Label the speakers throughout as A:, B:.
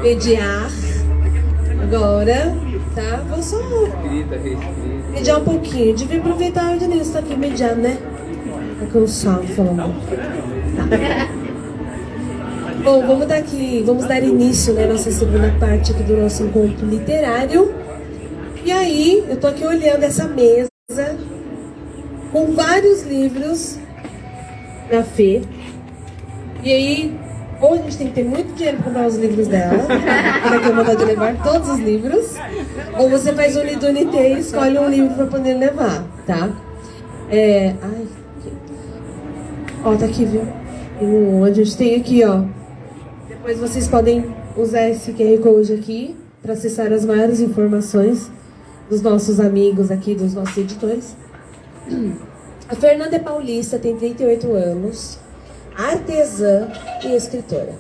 A: mediar agora, tá? Vou só mediar um pouquinho. Devia aproveitar o Denise tá aqui mediando, né? Tá cansado falando. Tá. Bom, vamos dar início, né, nossa segunda parte aqui do nosso encontro literário. E aí, eu tô aqui olhando essa mesa com vários livros da Fê. E aí, ou a gente tem que ter muito dinheiro para comprar os livros dela, para que eu vontade de levar todos os livros, ou você faz unidunité e escolhe um livro para poder levar, tá? Ó, tá aqui, viu? A gente tem aqui, ó. Depois vocês podem usar esse QR Code aqui para acessar as maiores informações dos nossos amigos aqui, dos nossos editores. A Fernanda é paulista, tem 38 anos, artesã e escritora.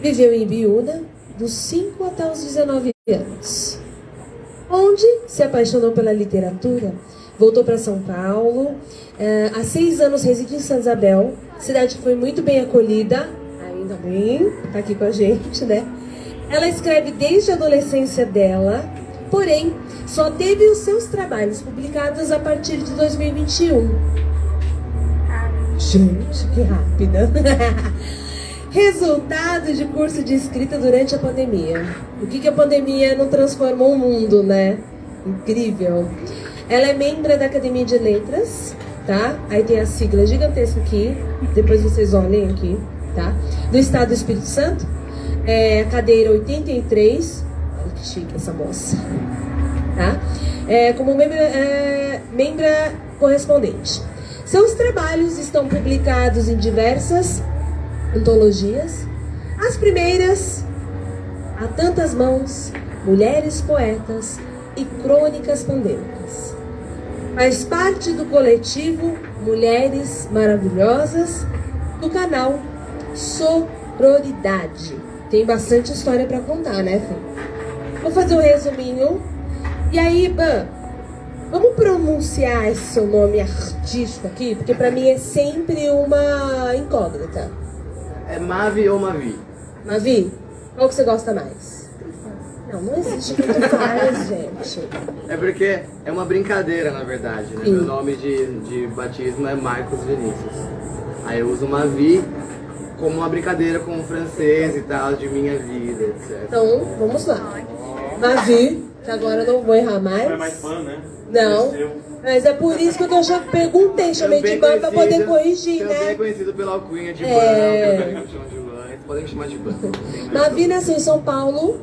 A: Viveu em Ibiúna dos 5 até os 19 anos, onde se apaixonou pela literatura. Voltou para São Paulo. Há 6 anos reside em Santa Isabel, cidade que foi muito bem acolhida. Ainda bem, tá aqui com a gente, né? Ela escreve desde a adolescência dela, porém, só teve os seus trabalhos publicados a partir de 2021. Gente, que rápida! Resultado de curso de escrita durante a pandemia. O que a pandemia não transformou o mundo, né? Incrível! Ela é membro da Academia de Letras, tá? Aí tem a sigla gigantesca aqui, depois vocês olhem aqui, tá? Do Estado do Espírito Santo, cadeira 83, olha que chique essa moça, tá? Como membra correspondente. Seus trabalhos estão publicados em diversas antologias. As primeiras, Há Tantas Mãos, Mulheres Poetas e Crônicas Pandêmicas. Faz parte do coletivo Mulheres Maravilhosas, do canal Sororidade. Tem bastante história para contar, né, Fê? Vou fazer um resuminho. E aí, vamos pronunciar esse seu nome artístico aqui? Porque para mim é sempre uma incógnita.
B: É Mavi ou Mavi?
A: Mavi, qual que você gosta mais? Não existe muito faz, gente.
B: É porque é uma brincadeira, na verdade, né? Meu nome de batismo é Marcos Vinícius. Aí eu uso Mavi como uma brincadeira com o francês e tal, de minha vida, etc.
A: Então, vamos lá. Mavi, que agora eu não vou errar mais.
C: Não é mais fã, né?
A: Não. Mas é por isso que eu perguntei, chamei de Ban pra poder corrigir, né?
B: Também conhecido pela alcunha de Ban, que chamam de Ban. Podem me chamar de Ban.
A: Mavi nasceu em São Paulo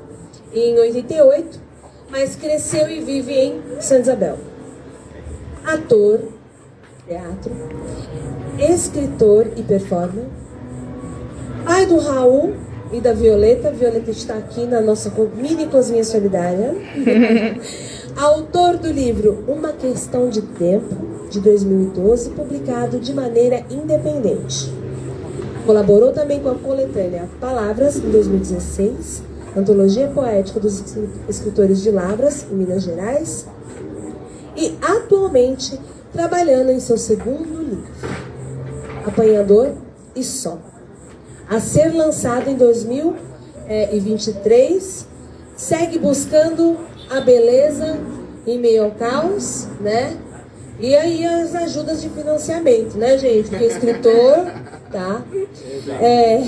A: em 88, mas cresceu e vive em Santa Isabel. Ator, teatro, escritor e performer. Pai do Raul e da Violeta. Violeta está aqui na nossa mini cozinha solidária. Autor do livro Uma Questão de Tempo, de 2012, publicado de maneira independente. Colaborou também com a coletânea Palavras, em 2016, antologia poética dos escritores de Lavras, em Minas Gerais, e atualmente trabalhando em seu segundo livro, Apanhador e Só, a ser lançado em 2023, segue buscando a beleza em meio ao caos, né? E aí as ajudas de financiamento, né, gente? Porque escritor, tá? A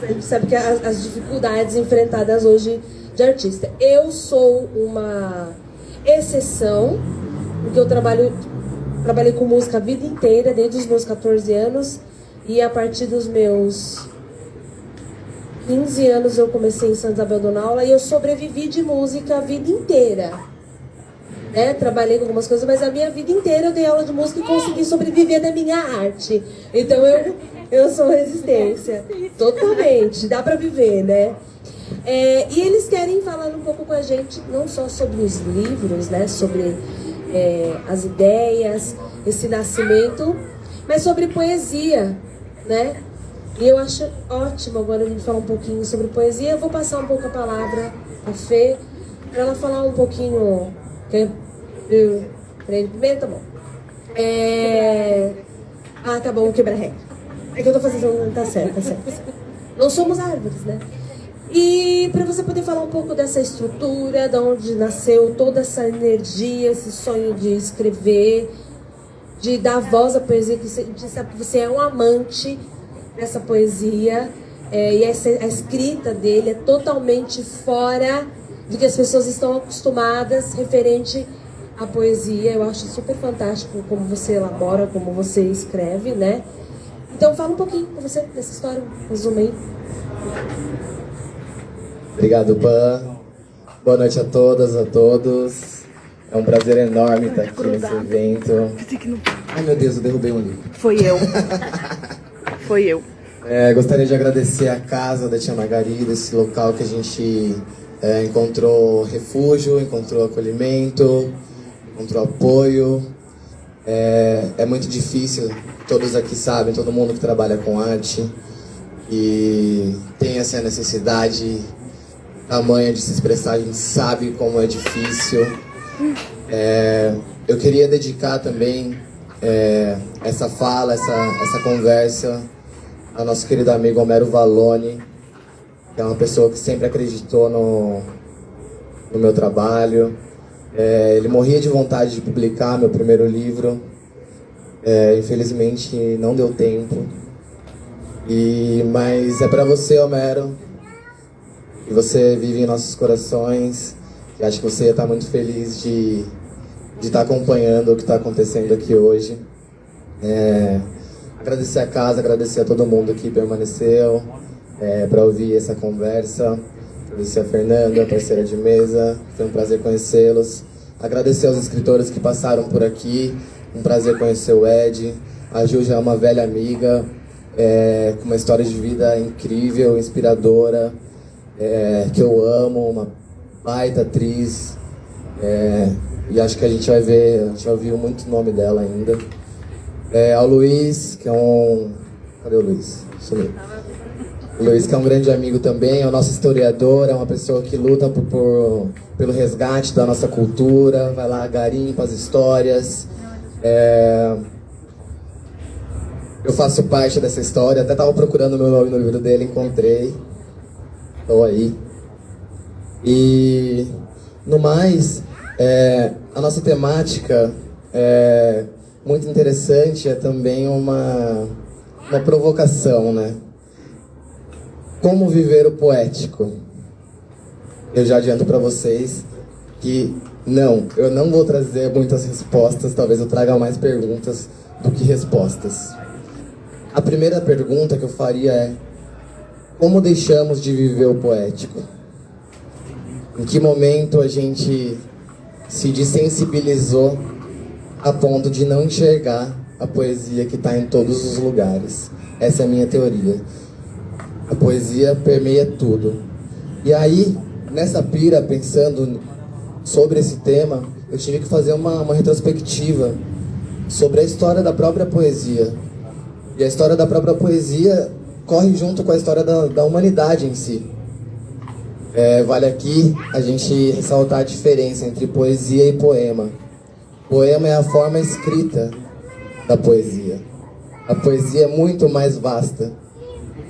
A: gente sabe que as dificuldades enfrentadas hoje de artista. Eu sou uma exceção, porque eu trabalhei com música a vida inteira, desde os meus 14 anos, e a partir dos meus 15 anos eu comecei em Santa Isabel dando aula e eu sobrevivi de música a vida inteira. Trabalhei com algumas coisas, mas a minha vida inteira eu dei aula de música e consegui sobreviver da minha arte. Então eu sou resistência, totalmente, dá pra viver, né? E eles querem falar um pouco com a gente, não só sobre os livros, né? Sobre as ideias, esse nascimento, mas sobre poesia, né? E eu acho ótimo agora a gente falar um pouquinho sobre poesia. Eu vou passar um pouco a palavra a Fê, para ela falar um pouquinho. Primeiro, tá bom. Tá bom, quebra regra. É que eu tô fazendo. Tá certo. Não somos árvores, né? E para você poder falar um pouco dessa estrutura, de onde nasceu toda essa energia, esse sonho de escrever, de dar voz à poesia, que você é um amante dessa poesia, e a escrita dele é totalmente fora do que as pessoas estão acostumadas referente à poesia. Eu acho super fantástico como você elabora, como você escreve, né? Então fala um pouquinho pra você dessa história, um resumo aí.
C: Obrigado, Pan. Boa noite a todas, a todos. É um prazer enorme estar aqui nesse evento. Ai, meu Deus, eu derrubei um livro.
D: Foi eu. Foi eu.
C: Gostaria de agradecer a casa da Tia Margarida, esse local que a gente encontrou refúgio, encontrou acolhimento, encontrou apoio. É muito difícil, todos aqui sabem, todo mundo que trabalha com arte e tem essa necessidade tamanha de se expressar, a gente sabe como é difícil. Eu queria dedicar também essa fala, essa conversa ao nosso querido amigo Homero Vallone, que é uma pessoa que sempre acreditou no meu trabalho. Ele morria de vontade de publicar meu primeiro livro. Infelizmente não deu tempo. Mas é para você, Homero, e você vive em nossos corações. E acho que você ia estar muito feliz de estar acompanhando o que está acontecendo aqui hoje. Agradecer a casa, agradecer a todo mundo que permaneceu para ouvir essa conversa. Agradecer a Fernanda, parceira de mesa, foi um prazer conhecê-los. Agradecer aos escritores que passaram por aqui, um prazer conhecer o Ed. A Ju já é uma velha amiga, com uma história de vida incrível, inspiradora, que eu amo, uma baita atriz. E acho que a gente vai ouvir muito o nome dela ainda. Ao Luiz, que é um... Cadê o Luiz? Sumiu. O Luiz, que é um grande amigo também, é o nosso historiador, é uma pessoa que luta pelo resgate da nossa cultura, vai lá, garimpa as histórias. Eu faço parte dessa história, até estava procurando o meu nome no livro dele, encontrei. Estou aí. E, no mais, a nossa temática é muito interessante, é também uma provocação, né? Como viver o poético? Eu já adianto para vocês que eu não vou trazer muitas respostas, talvez eu traga mais perguntas do que respostas. A primeira pergunta que eu faria é: como deixamos de viver o poético? Em que momento a gente se desensibilizou a ponto de não enxergar a poesia que está em todos os lugares? Essa é a minha teoria. A poesia permeia tudo. E aí, nessa pira, pensando sobre esse tema, eu tive que fazer uma retrospectiva sobre a história da própria poesia. E a história da própria poesia corre junto com a história da humanidade em si. Vale aqui a gente ressaltar a diferença entre poesia e poema. Poema é a forma escrita da poesia. A poesia é muito mais vasta.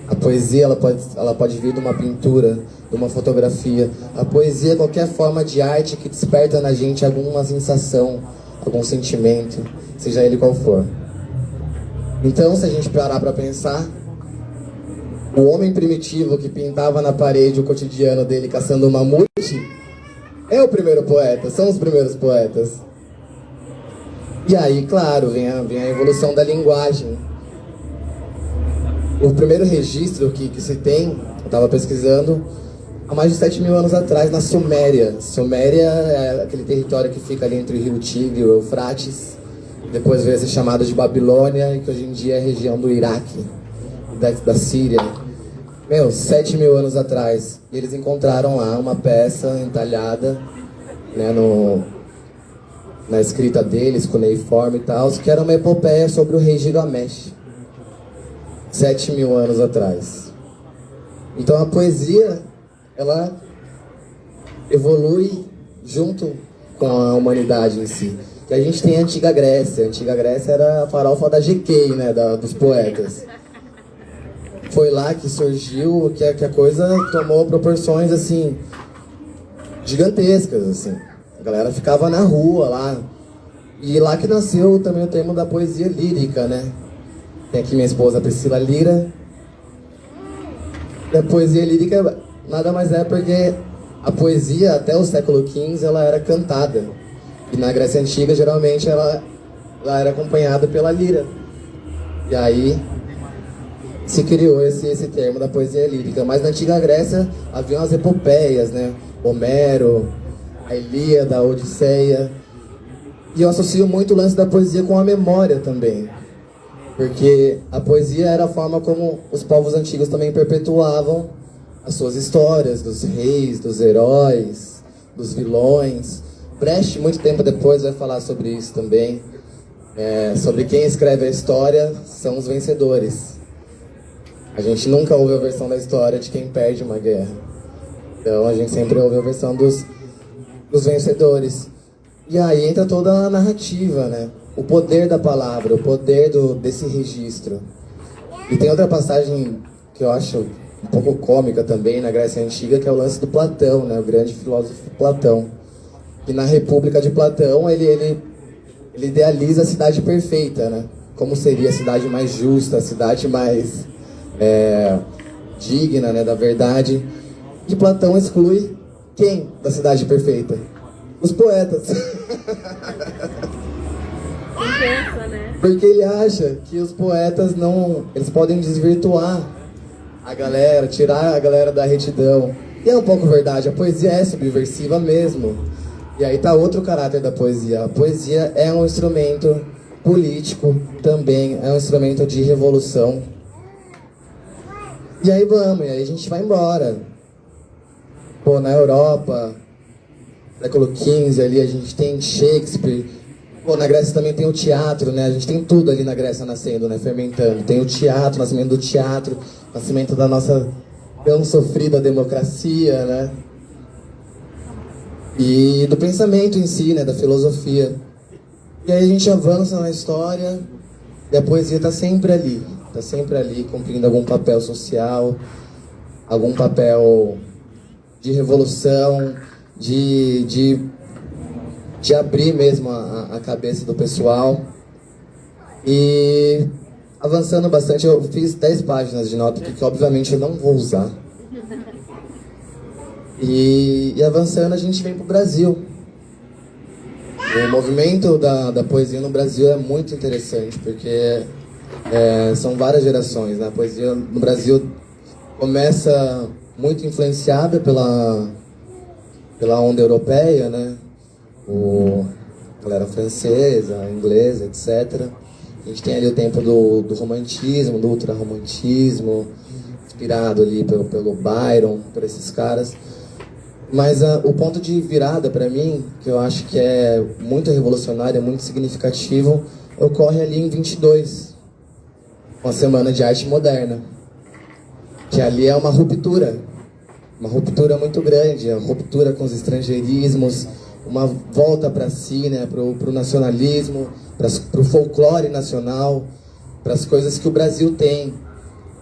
C: A poesia ela pode vir de uma pintura, de uma fotografia. A poesia é qualquer forma de arte que desperta na gente alguma sensação, algum sentimento, seja ele qual for. Então, se a gente parar para pensar, o homem primitivo que pintava na parede o cotidiano dele caçando um mamute é o primeiro poeta, são os primeiros poetas. E aí, claro, vem a evolução da linguagem. O primeiro registro que se tem, eu estava pesquisando, há mais de 7.000 anos atrás, na Suméria. Suméria é aquele território que fica ali entre o rio Tigre e o Eufrates. Depois veio a ser chamado de Babilônia, e que hoje em dia é a região do Iraque, da Síria. 7.000 anos atrás. E eles encontraram lá uma peça entalhada, né, na escrita deles, cuneiforme e tal, que era uma epopeia sobre o rei Gilgamesh. 7.000 anos atrás. Então a poesia, ela evolui junto com a humanidade em si. E a gente tem a Antiga Grécia. A Antiga Grécia era a farofa da GK, né, dos poetas. foi lá que surgiu, que a coisa tomou proporções, assim, gigantescas, assim. A galera ficava na rua lá. E lá que nasceu também o termo da poesia lírica, né? Tem aqui minha esposa Priscila Lira. E a poesia lírica nada mais é porque a poesia, até o século XV, ela era cantada. E na Grécia Antiga, geralmente, ela era acompanhada pela lira. E aí se criou esse termo da poesia lírica. Mas na Antiga Grécia havia as epopeias, né? Homero, a Ilíada, a Odisseia. E eu associo muito o lance da poesia com a memória também. Porque a poesia era a forma como os povos antigos também perpetuavam as suas histórias, dos reis, dos heróis, dos vilões. Brecht, muito tempo depois, vai falar sobre isso também. Sobre quem escreve a história são os vencedores. A gente nunca ouve a versão da história de quem perde uma guerra. Então a gente sempre ouve a versão dos vencedores. E aí entra toda a narrativa, né? O poder da palavra, o poder desse registro. E tem outra passagem que eu acho um pouco cômica também na Grécia Antiga, que é o lance do Platão, né? O grande filósofo Platão. E na República de Platão, ele idealiza a cidade perfeita, né? Como seria a cidade mais justa, a cidade mais digna, né, da verdade. E Platão exclui quem da cidade perfeita? Os poetas.
D: Pensa, né?
C: Porque ele acha que os poetas eles podem desvirtuar a galera, tirar a galera da retidão. E é um pouco verdade, a poesia é subversiva mesmo. E aí tá outro caráter da poesia. A poesia é um instrumento político também, é um instrumento de revolução. E aí e aí a gente vai embora. Pô, na Europa, século XV ali, a gente tem Shakespeare. Pô, na Grécia também tem o teatro, né? A gente tem tudo ali na Grécia nascendo, né? Fermentando. Tem o teatro, nascimento do teatro, nascimento da nossa tão sofrida democracia, né? E do pensamento em si, né? Da filosofia. E aí a gente avança na história e a poesia tá sempre ali. Tá sempre ali, cumprindo algum papel social, algum papel de revolução, de abrir mesmo a cabeça do pessoal. E avançando bastante, eu fiz 10 páginas de nota que obviamente eu não vou usar. E avançando, a gente vem pro Brasil. O movimento da poesia no Brasil é muito interessante, porque são várias gerações, né? A poesia no Brasil começa muito influenciada pela onda europeia, né? A galera francesa, inglesa, etc. A gente tem ali o tempo do romantismo, do ultrarromantismo, inspirado ali pelo Byron, por esses caras. Mas o ponto de virada para mim, que eu acho que é muito revolucionário, é muito significativo, ocorre ali em 22, uma semana de arte moderna, que ali é uma ruptura muito grande, a ruptura com os estrangeirismos, uma volta para si, né, pro nacionalismo, pro folclore nacional, para as coisas que o Brasil tem,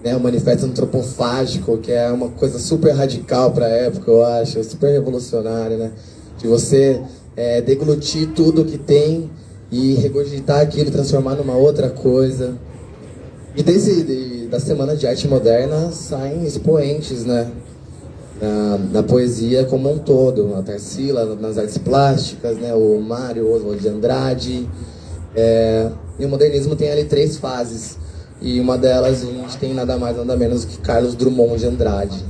C: né, o manifesto antropofágico, que é uma coisa super radical para a época, eu acho, super revolucionária, né, de você deglutir tudo que tem e regurgitar aquilo e transformar numa outra coisa. E da Semana de Arte Moderna saem expoentes, né, na poesia como um todo, a Tarsila nas artes plásticas, né, o Mário Oswald de Andrade, e o modernismo tem ali 3 fases, e uma delas a gente tem nada mais nada menos que Carlos Drummond de Andrade,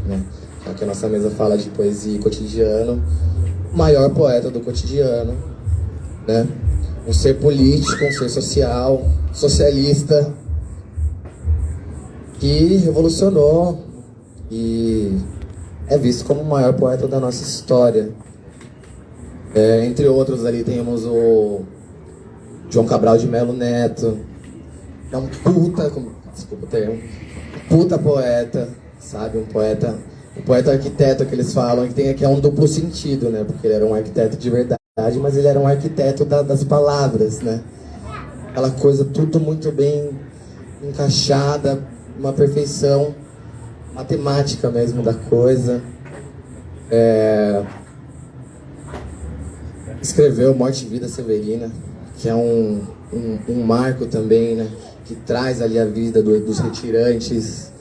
C: né, já que a nossa mesa fala de poesia e cotidiano, o maior poeta do cotidiano, né, um ser político, um ser social, socialista, que revolucionou e é visto como o maior poeta da nossa história. Entre outros ali temos o João Cabral de Melo Neto, que é um desculpa o termo, puta poeta, sabe, um poeta arquiteto que eles falam, que é um duplo sentido, né, porque ele era um arquiteto de verdade, mas ele era um arquiteto das palavras, né, aquela coisa tudo muito bem encaixada, uma perfeição matemática mesmo da coisa. Escreveu Morte e Vida Severina, que é um marco também, né? Que traz ali a vida dos retirantes,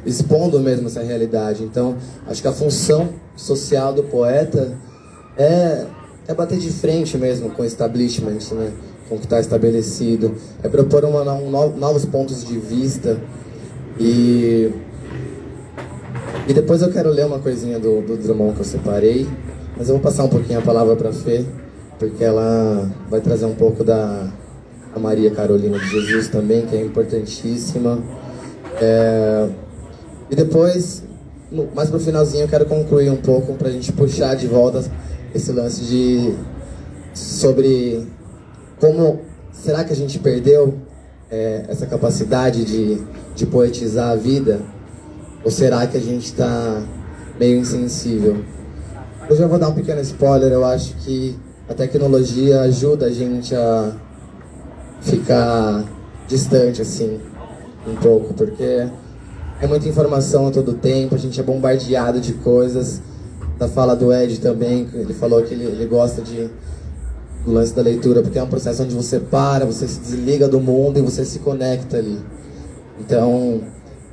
C: expondo mesmo essa realidade. Então, acho que a função social do poeta é bater de frente mesmo com o establishment, né? Com o que está estabelecido, é propor novos pontos de vista. E depois eu quero ler uma coisinha do Drummond que eu separei, mas eu vou passar um pouquinho a palavra para a Fê, porque ela vai trazer um pouco da Maria Carolina de Jesus também, que é importantíssima. E depois, mais pro finalzinho, eu quero concluir um pouco para a gente puxar de volta esse lance sobre como será que a gente perdeu essa capacidade de poetizar a vida, ou será que a gente está meio insensível? Eu já vou dar um pequeno spoiler. Eu acho que a tecnologia ajuda a gente a ficar distante, assim, um pouco, porque é muita informação a todo tempo, a gente é bombardeado de coisas. Da fala do Ed também, ele falou que ele gosta do lance da leitura, porque é um processo onde você para, você se desliga do mundo e você se conecta ali. Então,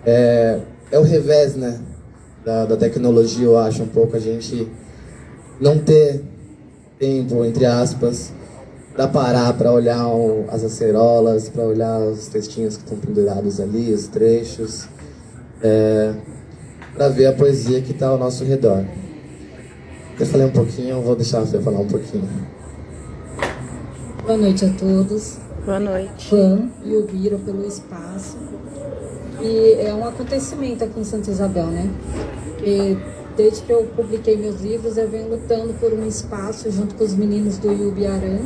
C: é o revés, né, da tecnologia, eu acho, um pouco, a gente não ter tempo, entre aspas, para parar, para olhar as acerolas, para olhar os textinhos que estão pendurados ali, os trechos, para ver a poesia que está ao nosso redor. Eu falei um pouquinho, eu vou deixar a Fê falar um pouquinho.
E: Boa noite a todos.
D: Boa noite.
E: Fã e ouviram pelo espaço. E é um acontecimento aqui em Santa Isabel, né? E desde que eu publiquei meus livros, eu venho lutando por um espaço junto com os meninos do Iubiarã,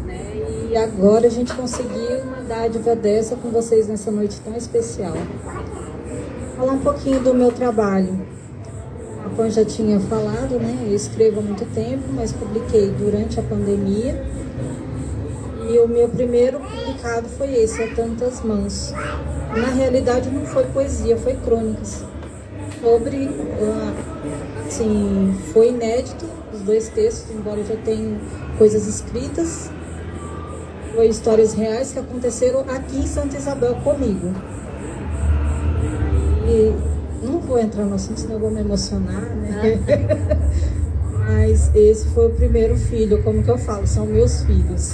E: né? E agora a gente conseguiu uma dádiva dessa com vocês nessa noite tão especial. Falar um pouquinho do meu trabalho. A Pan já tinha falado, né? Eu escrevo há muito tempo, mas publiquei durante a pandemia. E o meu primeiro publicado foi esse, A Tantas Mãos. Na realidade não foi poesia, foi crônicas. Sobre, assim, foi inédito os dois textos, embora já tenham coisas escritas. Foi histórias reais que aconteceram aqui em Santa Isabel comigo. E não vou entrar no assunto, senão eu vou me emocionar, né? Mas esse foi o primeiro filho, como que eu falo, são meus filhos.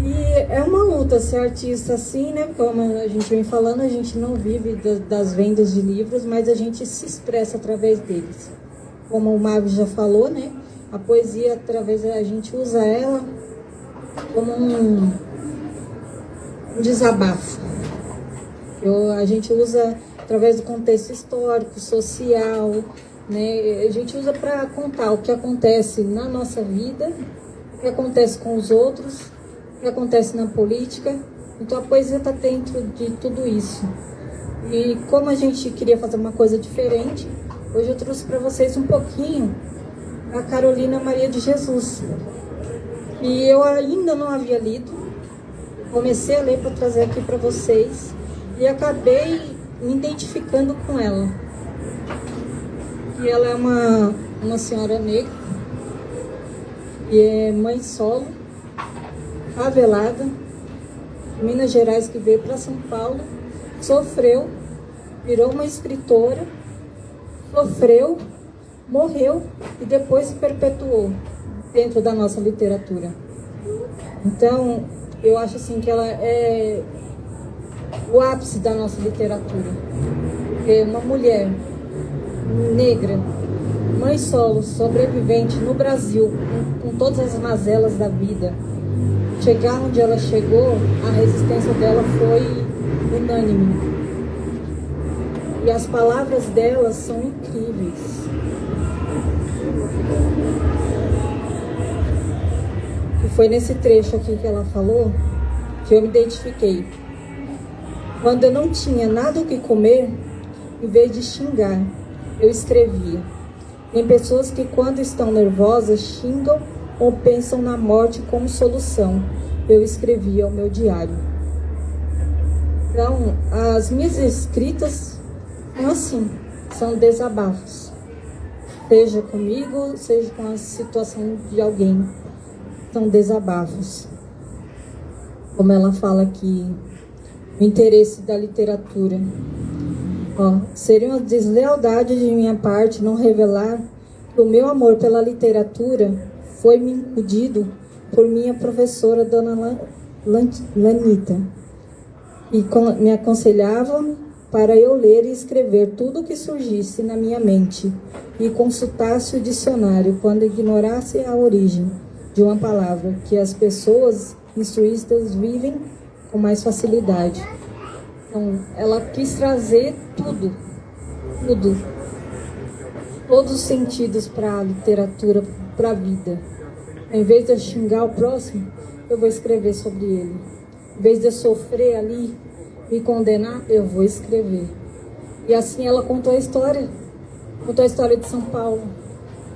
E: E é uma luta ser artista assim, né? Como a gente vem falando, a gente não vive das vendas de livros, mas a gente se expressa através deles. Como o Marvin já falou, né? A poesia, a gente usa ela como um desabafo. A gente usa através do contexto histórico, social, né? A gente usa para contar o que acontece na nossa vida, o que acontece com os outros, o que acontece na política. Então a poesia está dentro de tudo isso. E como a gente queria fazer uma coisa diferente, hoje eu trouxe para vocês um pouquinho a Carolina Maria de Jesus. E eu ainda não havia lido, comecei a ler para trazer aqui para vocês e acabei me identificando com ela. E ela é uma senhora negra, e é mãe solo, favelada, de Minas Gerais, que veio para São Paulo, sofreu, virou uma escritora, sofreu, morreu e depois se perpetuou dentro da nossa literatura. Então, eu acho assim que ela é o ápice da nossa literatura. É uma mulher negra, mãe solo, sobrevivente no Brasil, com todas as mazelas da vida. Chegar onde ela chegou, a resistência dela foi unânime. E as palavras dela são incríveis. E foi nesse trecho aqui que ela falou que eu me identifiquei. Quando eu não tinha nada o que comer, em vez de xingar, eu escrevia. Tem pessoas que quando estão nervosas xingam ou pensam na morte como solução. Eu escrevia o meu diário. Então, as minhas escritas são assim, são desabafos. Seja comigo, seja com a situação de alguém. São desabafos. Como ela fala aqui, o interesse da literatura. Seria uma deslealdade de minha parte não revelar que o meu amor pela literatura foi me incudido por minha professora, Dona Lanita, e me aconselhava para eu ler e escrever tudo o que surgisse na minha mente e consultasse o dicionário quando ignorasse a origem de uma palavra que as pessoas instruídas vivem com mais facilidade. Então, ela quis trazer tudo, todos os sentidos para a literatura, para a vida. Em vez de eu xingar o próximo, eu vou escrever sobre ele. Em vez de eu sofrer ali, me condenar, eu vou escrever. E assim ela contou a história de São Paulo,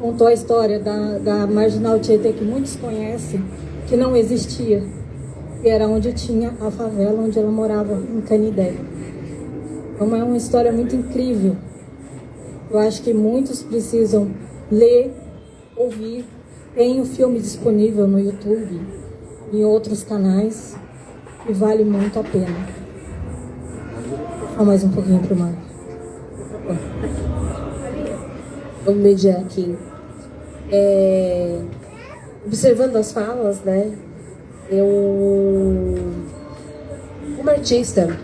E: contou a história da Marginal Tietê, que muitos conhecem, que não existia, que era onde tinha a favela onde ela morava, em Canidé. Então é uma história muito incrível. Eu acho que muitos precisam ler, ouvir. Tem o filme disponível no YouTube, em outros canais, e vale muito a pena. Vou mais um pouquinho para o Marco.
A: Vamos mediar aqui. Observando as falas, né? Como artista,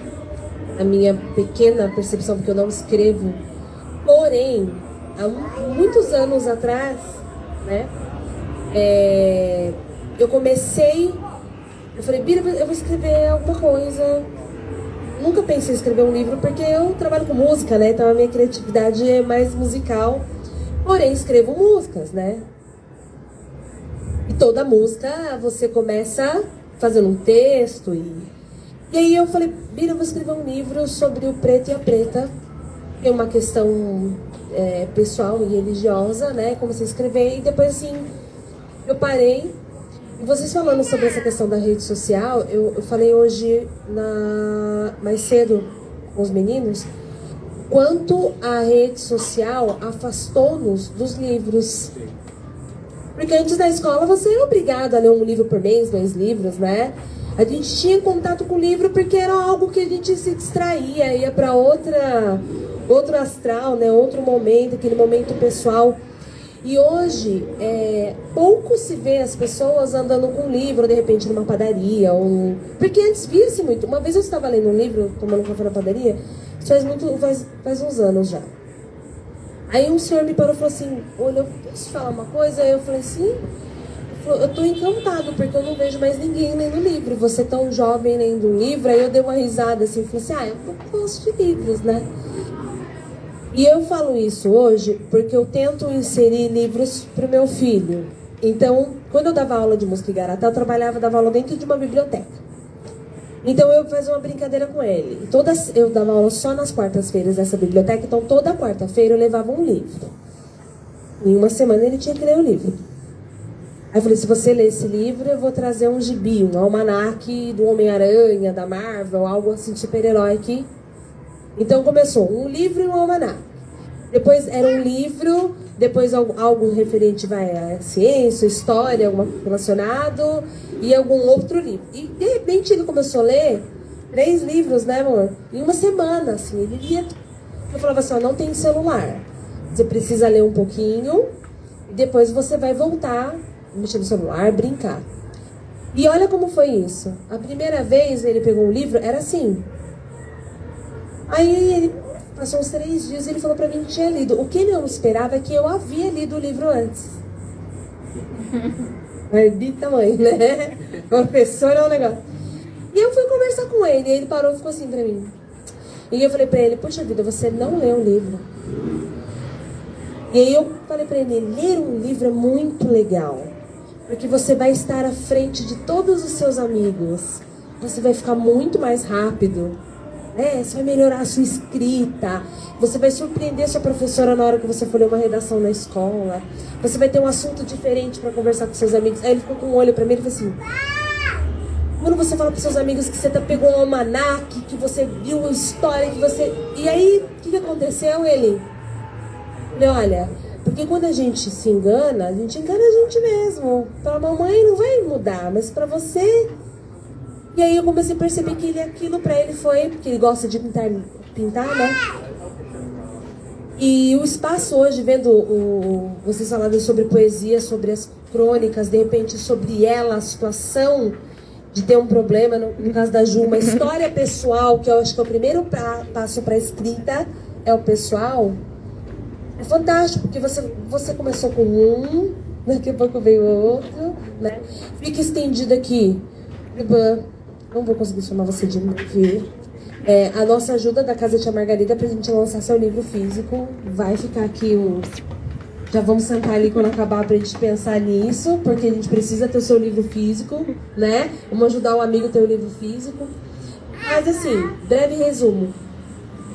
A: a minha pequena percepção, porque eu não escrevo, porém, há muitos anos atrás, né? Eu falei, Bira, eu vou escrever alguma coisa. Nunca pensei em escrever um livro, porque eu trabalho com música, né? Então a minha criatividade é mais musical. Porém, escrevo músicas, né? E toda música você começa fazendo um texto. E aí eu falei, Bira, eu vou escrever um livro sobre o preto e a preta. Tem uma questão pessoal e religiosa, né? Comecei a escrever e depois assim eu parei. E vocês falando sobre essa questão da rede social, eu falei hoje mais cedo com os meninos, quanto a rede social afastou-nos dos livros. Porque antes da escola você é obrigado a ler um livro por mês, 2 livros, né? A gente tinha contato com o livro porque era algo que a gente se distraía, ia para outro astral, né? Outro momento, aquele momento pessoal. E hoje, pouco se vê as pessoas andando com um livro, de repente, numa padaria. Porque antes via-se muito. Uma vez eu estava lendo um livro, tomando um café na padaria, isso faz uns anos já. Aí um senhor me parou e falou assim, olha, posso te falar uma coisa? Aí eu falei, sim. Eu estou encantado, porque eu não vejo mais ninguém lendo livro. Você tão jovem lendo um livro. Aí eu dei uma risada assim, falei assim, eu não gosto de livros, né? E eu falo isso hoje porque eu tento inserir livros para o meu filho. Então, quando eu dava aula de música em Garatá, eu dava aula dentro de uma biblioteca. Então, eu fazia uma brincadeira com ele. Eu dava aula só nas quartas-feiras dessa biblioteca, então toda quarta-feira eu levava um livro. Em uma semana ele tinha que ler o livro. Aí eu falei, se você ler esse livro, eu vou trazer um gibi, um almanaque do Homem-Aranha, da Marvel, algo assim de super-herói aqui. Então começou um livro e um almanaque. Depois era um livro, depois algo referente à ciência, história, alguma relacionado, e algum outro livro. E de repente ele começou a ler 3 livros, né, amor? Em uma semana, assim, ele lia. Eu falava assim, não tem celular. Você precisa ler um pouquinho, e depois você vai voltar, mexer no celular, brincar. E olha como foi isso. A primeira vez ele pegou um livro, era assim. Aí ele passou uns 3 dias e ele falou pra mim que tinha lido. O que ele não esperava é que eu havia lido o livro antes. Mas de tamanho, né? Professor é um negócio. E eu fui conversar com ele, e ele parou e ficou assim pra mim. E eu falei pra ele, poxa vida, você não leu o livro. E aí eu falei pra ele, ler um livro é muito legal. Porque você vai estar à frente de todos os seus amigos. Você vai ficar muito mais rápido. Você vai melhorar a sua escrita, você vai surpreender sua professora na hora que você for ler uma redação na escola, você vai ter um assunto diferente para conversar com seus amigos. Aí ele ficou com um olho para mim e falou assim, Quando você fala para seus amigos que você pegou um almanaque, que você viu a história, que você... E aí, o que aconteceu, ele? Falei, olha, porque quando a gente se engana, a gente engana a gente mesmo. Pra mamãe não vai mudar, mas pra você... E aí eu comecei a perceber que aquilo pra ele foi... Porque ele gosta de pintar, né? E o espaço hoje, vendo vocês falando sobre poesia, sobre as crônicas, de repente sobre ela, a situação de ter um problema, no caso da Ju, uma história pessoal, que eu acho que é o primeiro passo para a escrita, é o pessoal. É fantástico, porque você começou com um, daqui a pouco veio outro, né? Fica estendido aqui. Não vou conseguir chamar você de novo. A nossa ajuda da Casa Tia Margarida pra gente lançar seu livro físico. Vai ficar aqui Já vamos sentar ali quando acabar pra gente pensar nisso, porque a gente precisa ter o seu livro físico, né? Vamos ajudar o amigo a ter o livro físico. Mas assim, breve resumo.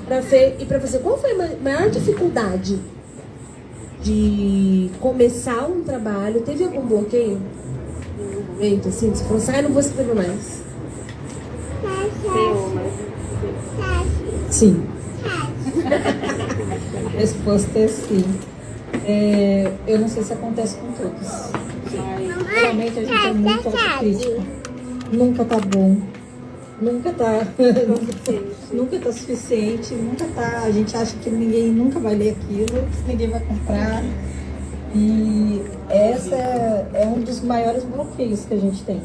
A: Pra Fê e pra você, qual foi a maior dificuldade de começar um trabalho? Teve algum bloqueio? Um momento assim, você falou assim, eu não vou escrever mais. Sim.
E: A resposta é sim. Eu não sei se acontece com todos. Realmente a gente é muito autocrítico. Nunca tá bom. Nunca tá suficiente. A gente acha que ninguém nunca vai ler aquilo, que ninguém vai comprar. E essa é um dos maiores bloqueios que a gente tem.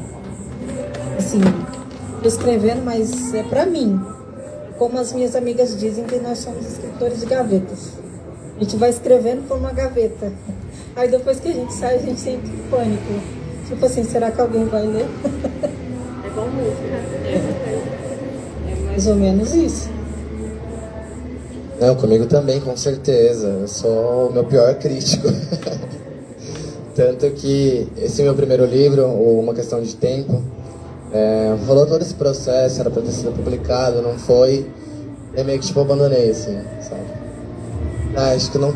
E: Assim, tô escrevendo, mas é pra mim. Como as minhas amigas dizem, que nós somos escritores de gavetas. A gente vai escrevendo por uma gaveta. Aí depois que a gente sai, a gente sente pânico. Tipo assim, será que alguém vai ler?
D: É igual música.
E: É mais ou menos isso.
C: Não, comigo também, com certeza. Eu sou o meu pior crítico. Tanto que esse meu primeiro livro, Uma Questão de Tempo, rolou todo esse processo, era pra ter sido publicado, não foi. E meio que tipo abandonei, assim, sabe? Acho que não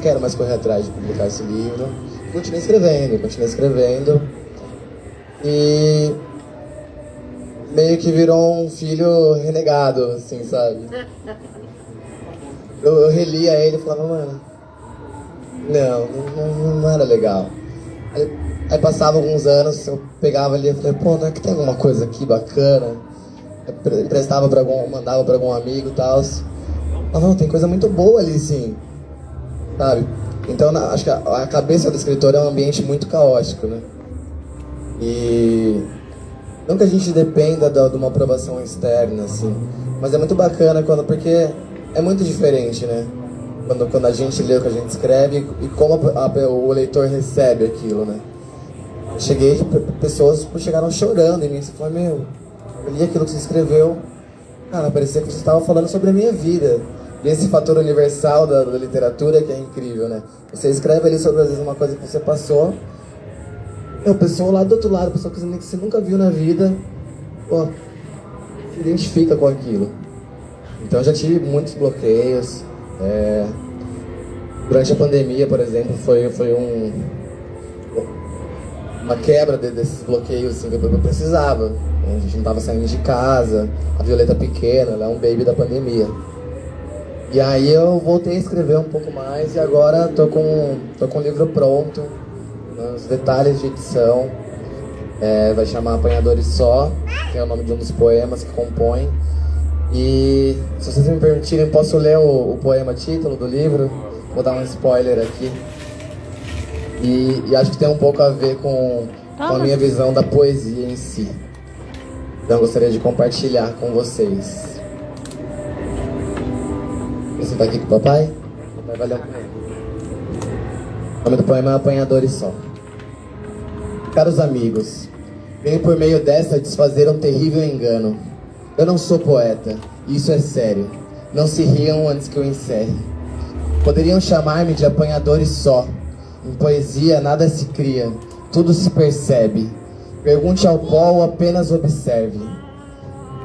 C: quero mais correr atrás de publicar esse livro. Continuei escrevendo. E meio que virou um filho renegado, assim, sabe? Eu relia ele e falava, mano, não era legal. Aí passava alguns anos, eu pegava ali e falei, pô, não é que tem alguma coisa aqui bacana? Eu emprestava mandava pra algum amigo e tal. Falava, não, tem coisa muito boa ali, sim. Sabe? Então, acho que a cabeça do escritor é um ambiente muito caótico, né? E não que a gente dependa de uma aprovação externa, assim, mas é muito bacana porque é muito diferente, né? Quando a gente lê o que a gente escreve e como o leitor recebe aquilo, né? Cheguei, pessoas chegaram chorando em mim, você falou, eu li aquilo que você escreveu, cara, parecia que você estava falando sobre a minha vida. E esse fator universal da literatura que é incrível, né? Você escreve ali sobre, às vezes, uma coisa que você passou, a pessoa lá do outro lado, a pessoa que você nunca viu na vida, pô, se identifica com aquilo. Então eu já tive muitos bloqueios. Durante a pandemia, por exemplo, foi uma quebra desses bloqueios, assim, que eu precisava. A gente não estava saindo de casa, a Violeta pequena, ela é um baby da pandemia. E aí eu voltei a escrever um pouco mais e agora tô com o livro pronto, nos detalhes de edição. Vai chamar Apanhadores Só, que é o nome de um dos poemas que compõe. E se vocês me permitirem, posso ler o poema título do livro? Vou dar um spoiler aqui. E acho que tem um pouco a ver com a minha visão da poesia em si. Então eu gostaria de compartilhar com vocês. Você tá aqui com o papai? Vai valer a pena. O nome do poema é Apanhadores Só. Caros amigos, venho por meio desta desfazer um terrível engano. Eu não sou poeta, isso é sério. Não se riam antes que eu encerre. Poderiam chamar-me de apanhadores só. Em poesia nada se cria, tudo se percebe. Pergunte ao pó ou apenas observe.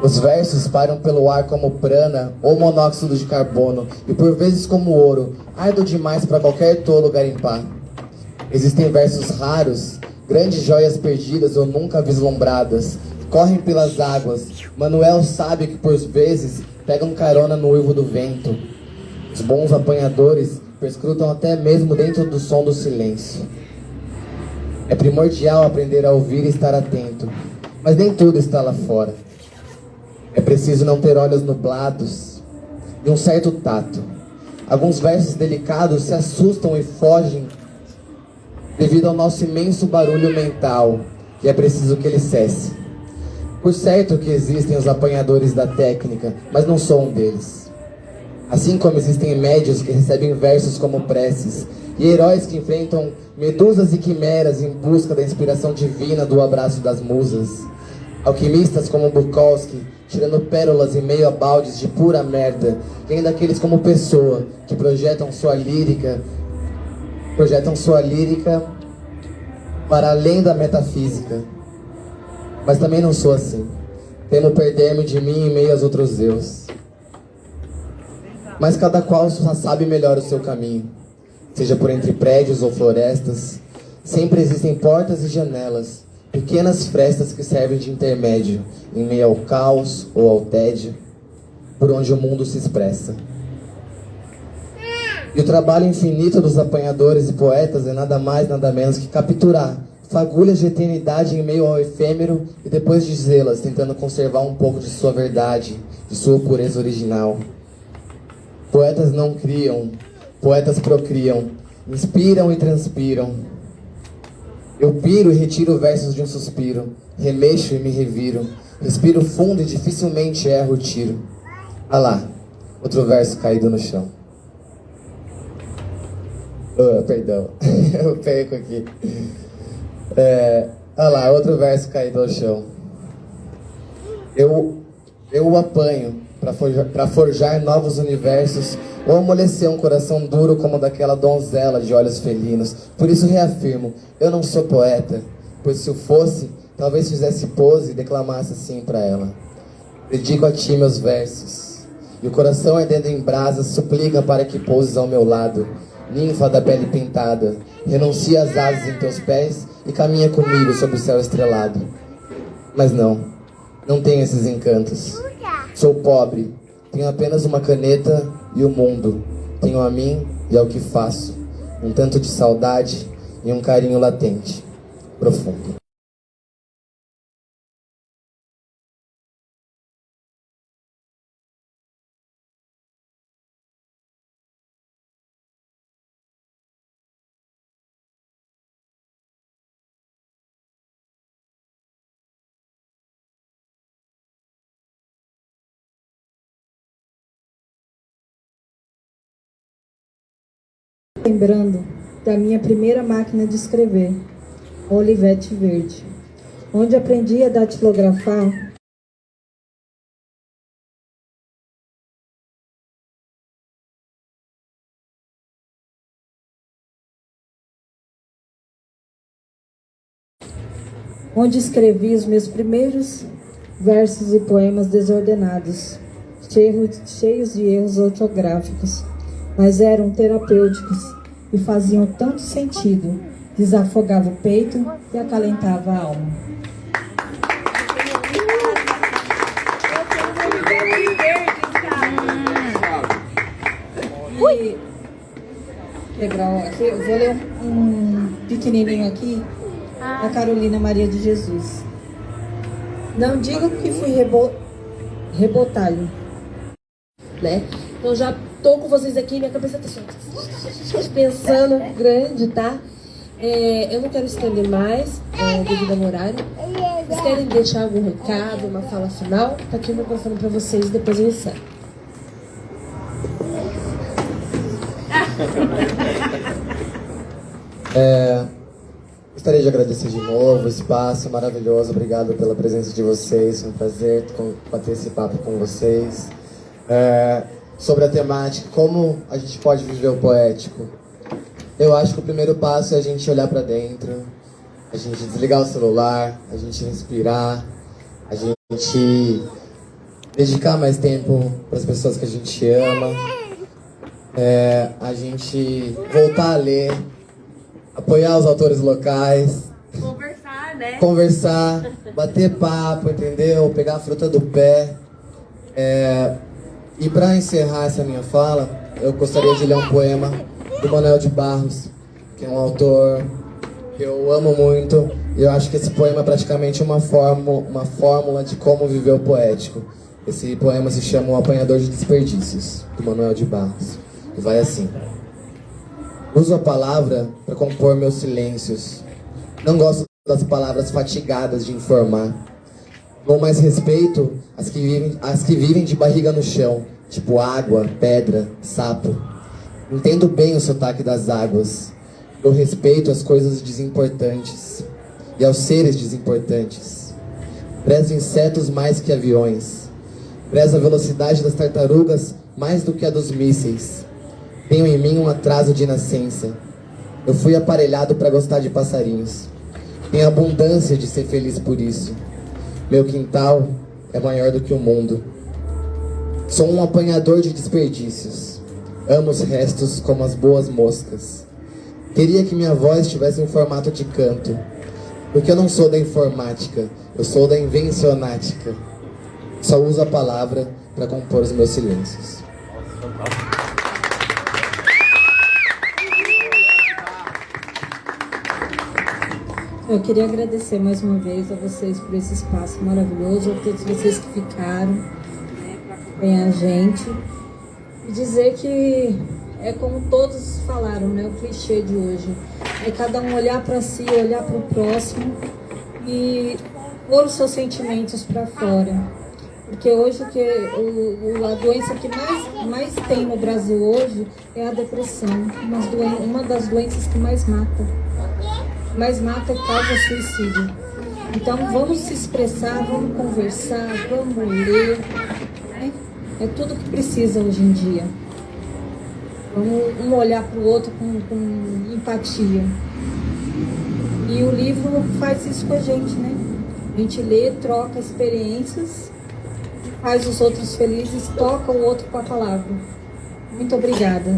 C: Os versos param pelo ar como prana ou monóxido de carbono e por vezes como ouro, árduo demais para qualquer tolo garimpar. Existem versos raros, grandes joias perdidas ou nunca vislumbradas, correm pelas águas. Manuel sabe que por vezes pegam carona no uivo do vento. Os bons apanhadores perscrutam até mesmo dentro do som do silêncio. É primordial aprender a ouvir e estar atento, mas nem tudo está lá fora. É preciso não ter olhos nublados e um certo tato. Alguns versos delicados se assustam e fogem devido ao nosso imenso barulho mental, e é preciso que ele cesse. Por certo que existem os apanhadores da técnica, mas não sou um deles. Assim como existem médios que recebem versos como preces, e heróis que enfrentam medusas e quimeras em busca da inspiração divina do abraço das musas. Alquimistas como Bukowski, tirando pérolas em meio a baldes de pura merda, e ainda aqueles como Pessoa, que projetam sua lírica para além da metafísica. Mas também não sou assim. Temo perder-me de mim em meio aos outros eus. Mas cada qual só sabe melhor o seu caminho. Seja por entre prédios ou florestas, sempre existem portas e janelas, pequenas frestas que servem de intermédio, em meio ao caos ou ao tédio, por onde o mundo se expressa. E o trabalho infinito dos apanhadores e poetas é nada mais, nada menos que capturar fagulhas de eternidade em meio ao efêmero e depois dizê-las, tentando conservar um pouco de sua verdade, de sua pureza original. Poetas não criam, poetas procriam, inspiram e transpiram. Eu piro e retiro versos de um suspiro, remexo e me reviro, respiro fundo e dificilmente erro o tiro. Ah lá, outro verso caído no chão. Perdão, eu perco aqui. Ah lá, outro verso caído ao chão. Eu o apanho para forjar novos universos ou amolecer um coração duro como o daquela donzela de olhos felinos. Por isso reafirmo, eu não sou poeta, pois se o fosse, talvez fizesse pose e declamasse assim para ela. Dedico a ti meus versos, e o coração ardendo em brasas suplica para que pouses ao meu lado. Ninfa da pele pintada, renuncia às asas em teus pés e caminha comigo sob o céu estrelado. Mas não tenho esses encantos. Sou pobre, tenho apenas uma caneta e o mundo. Tenho a mim e ao que faço, um tanto de saudade e um carinho latente, profundo.
E: Lembrando da minha primeira máquina de escrever, Olivetti Verde, onde aprendi a datilografar onde escrevi os meus primeiros versos e poemas desordenados, cheios de erros ortográficos, mas eram terapêuticos e faziam tanto sentido, desafogava o peito e acalentava a alma. E legal, aqui, eu vou ler um pequenininho aqui, da Carolina Maria de Jesus. Não digo que fui rebotalho,
A: Né? Então já tô com vocês aqui, minha cabeça tá só pensando grande, tá? Eu não quero estender mais devido ao horário. Vocês querem deixar algum recado, uma fala final? Tá aqui o microfone pra vocês e depois eu encerro.
C: Gostaria de agradecer de novo o espaço maravilhoso. Obrigado pela presença de vocês. Foi um prazer bater esse papo com vocês. Sobre a temática, como a gente pode viver o poético. Eu acho que o primeiro passo é a gente olhar para dentro, a gente desligar o celular, a gente respirar, a gente dedicar mais tempo para as pessoas que a gente ama, a gente voltar a ler, apoiar os autores locais.
D: Conversar, né?
C: conversar, bater papo, entendeu? Pegar a fruta do pé. E para encerrar essa minha fala, eu gostaria de ler um poema do Manuel de Barros, que é um autor que eu amo muito. E eu acho que esse poema é praticamente uma fórmula de como viver o poético. Esse poema se chama O Apanhador de Desperdícios, do Manuel de Barros. E vai assim: uso a palavra para compor meus silêncios. Não gosto das palavras fatigadas de informar. Com mais respeito às que vivem de barriga no chão, tipo água, pedra, sapo. Entendo bem o sotaque das águas. Eu respeito as coisas desimportantes e aos seres desimportantes. Prezo insetos mais que aviões. Prezo a velocidade das tartarugas mais do que a dos mísseis. Tenho em mim um atraso de nascença. Eu fui aparelhado para gostar de passarinhos. Tenho abundância de ser feliz por isso. Meu quintal é maior do que o mundo. Sou um apanhador de desperdícios. Amo os restos como as boas moscas. Queria que minha voz tivesse um formato de canto. Porque eu não sou da informática, eu sou da invencionática. Só uso a palavra para compor os meus silêncios.
E: Eu queria agradecer mais uma vez a vocês por esse espaço maravilhoso, a todos vocês que ficaram, né, para acompanhar a gente. E dizer que é como todos falaram, né, o clichê de hoje. É cada um olhar para si, olhar para o próximo e pôr os seus sentimentos para fora. Porque hoje a doença que mais tem no Brasil hoje é a depressão, uma das doenças que mais mata. Mais mata e causa suicídio. Então vamos se expressar, vamos conversar, vamos ler, né? É tudo que precisa hoje em dia. Vamos um olhar para o outro com empatia. E o livro faz isso com a gente, né? A gente lê, troca experiências, faz os outros felizes, toca o outro com a palavra. Muito obrigada.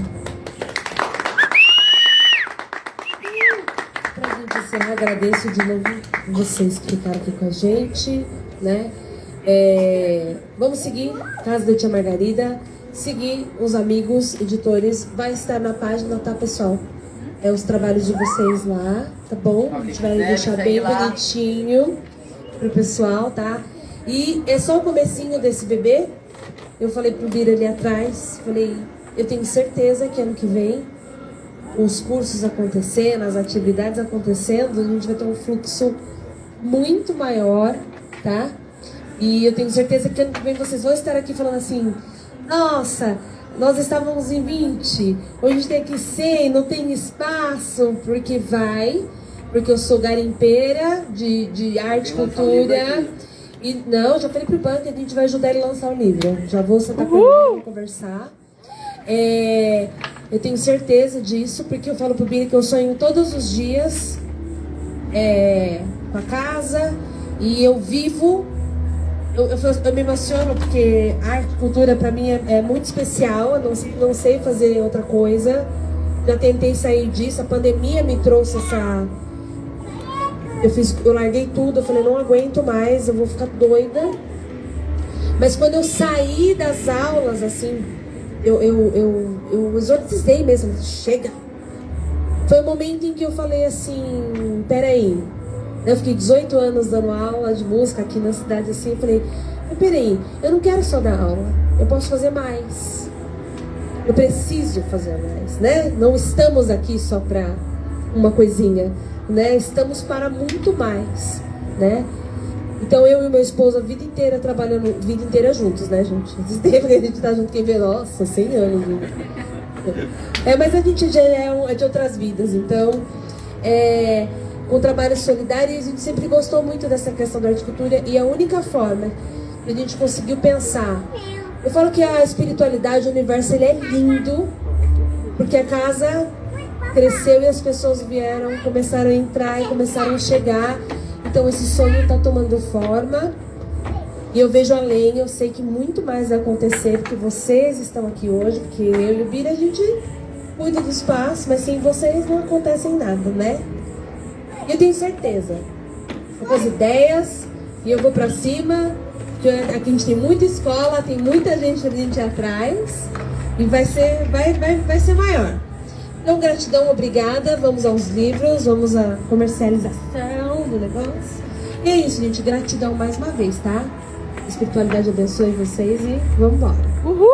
A: Agradeço de novo vocês que ficaram aqui com a gente, né? Vamos seguir Casa da Tia Margarida, seguir os amigos editores, vai estar na página, tá, pessoal? Os trabalhos de vocês lá, tá bom? A gente vai deixar bem bonitinho pro pessoal, tá? E é só o comecinho desse bebê. Eu falei pro Bira ali atrás, falei, eu tenho certeza que ano que vem, os cursos acontecendo, as atividades acontecendo, a gente vai ter um fluxo muito maior, tá? E eu tenho certeza que ano que vem vocês vão estar aqui falando assim, nossa, nós estávamos em 20, hoje a gente tem aqui 100, não tem espaço, porque eu sou garimpeira de arte e cultura. E não, já falei pro banco que a gente vai ajudar ele a lançar o livro. Já vou sentar com ele pra conversar. Eu tenho certeza disso, porque eu falo pro Bira que eu sonho todos os dias com a casa, e eu vivo, eu me emociono, porque arte e cultura pra mim é muito especial, eu não sei fazer outra coisa, já tentei sair disso, a pandemia me trouxe essa... Eu larguei tudo, eu falei, não aguento mais, eu vou ficar doida. Mas quando eu saí das aulas, assim, eu exorcizei mesmo, chega. Foi o momento em que eu falei assim, peraí. Eu fiquei 18 anos dando aula de música aqui na cidade, assim, eu falei, peraí, eu não quero só dar aula, eu posso fazer mais. Eu preciso fazer mais, né? Não estamos aqui só pra uma coisinha, né? Estamos para muito mais, né? Então eu e meu esposo a vida inteira trabalhando, vida inteira juntos, né, gente? Esse tempo que a gente tá junto, quem vê, nossa, 100 anos, gente. Mas a gente já é de outras vidas, então com trabalho solidário, a gente sempre gostou muito dessa questão da arte e cultura, e a única forma que a gente conseguiu pensar, eu falo que a espiritualidade, o universo, ele é lindo, porque a casa cresceu e as pessoas vieram, começaram a entrar e começaram a chegar. Então esse sonho está tomando forma. E eu vejo além, eu sei que muito mais vai acontecer, porque vocês estão aqui hoje, porque eu e o Bira, a gente cuida do espaço, mas sem vocês não acontece nada, né? E eu tenho certeza com as ideias e eu vou pra cima, porque aqui a gente tem muita escola, tem muita gente atrás e vai ser maior. Então, gratidão, obrigada. Vamos aos livros, vamos à comercialização do negócio. E é isso, gente. Gratidão mais uma vez, tá? A espiritualidade abençoe vocês e vamos embora.
D: Uhul!